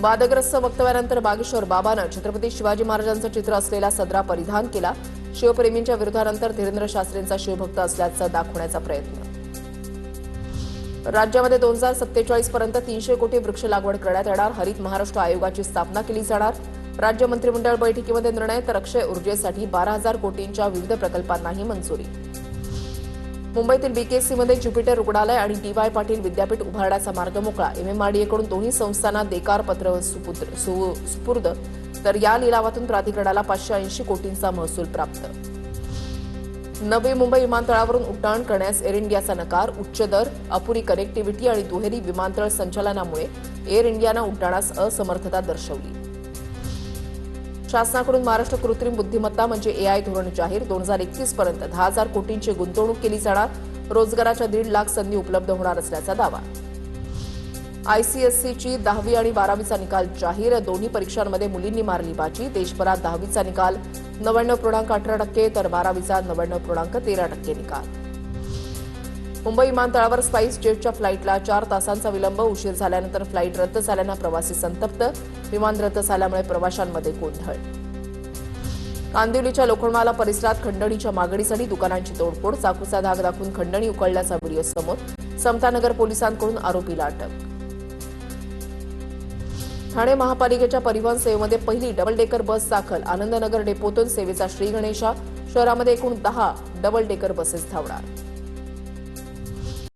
वादग्रस्त वक्तव्यानंतर बागेश्वर बाबानं छत्रपती शिवाजी महाराजांचं चित्र असलेला सदरा परिधान केला। शिवप्रेमींच्या विरोधानंतर धीरेंद्र शास्त्रींचा शिवभक्त असल्याचं दाखवण्याचा प्रयत्न। राज्यामध्ये 2047 पर्यंत 300 कोटी वृक्ष लागवड करण्यात येणार। हरित महाराष्ट्र आयोगाची स्थापना केली जाणार। राज्य मंत्रिमंडळ बैठकीमध्ये निर्णय। तर अक्षय ऊर्जेसाठी 12,000 कोटींच्या विविध प्रकल्पांनाही मंजुरी। मुंबईतील बीकेसीमध्ये ज्युपिटर रुग्णालय आणि डी.वाय. पाटील विद्यापीठ उभारण्याचा मार्ग मोकळा। एमएमआरडीएकडून दोन्ही संस्थांना देकार पत्र सुपूर्द। तर या लिलावातून प्राधिकरणाला 580 कोटींचा महसूल प्राप्त। नवी मुंबई विमानतळावरून उड्डाण करण्यास एअर इंडियाचा नकार। उच्च दर, अपुरी कनेक्टिव्हिटी आणि दुहेरी विमानतळ संचालनामुळे एअर इंडियानं उड्डाणास असमर्थता दर्शवली। शासनाकडून महाराष्ट्र कृत्रिम बुद्धिमत्ता म्हणजे एआय धोरण जाहीर। 2031 पर्यंत 10,000 कोटींची गुंतवणूक केली जाणार। रोजगाराच्या 1.5 लाख संधी उपलब्ध होणार असल्याचा दावा। आयसीएससीची 10वी आणि 12वीचा निकाल जाहीर। दोन्ही परीक्षांमध्ये मुलींनी मारली बाजी। देशभरात 10वीचा निकाल 99.18% तर 12वीचा 99.13% निकाल। मुंबई विमानतळावर स्पाइस जेटच्या फ्लाईटला 4 तासांचा विलंब। उशीर झाल्यानंतर फ्लाईट रद्द झाल्यानं प्रवासी संतप्त। विमान रद्द झाल्यामुळे प्रवाशांमध्ये गोंधळ। कांदिवलीच्या लोखंडवाला परिसरात खंडणीच्या मागणीसाठी दुकानांची तोडफोड। चाकूचा धाक दाखवून खंडणी उकळल्याचा व्हिडिओ समोर। समतानगर पोलिसांकडून आरोपीला अटक। ठाणे महापालिकेच्या परिवहन सेवेमध्ये पहिली डबल डेकर बस दाखल। आनंदनगर डेपोतून सेवेचा श्री गणेशा। शहरामध्ये एकूण 10 डबल डेकर बसेस धावणार।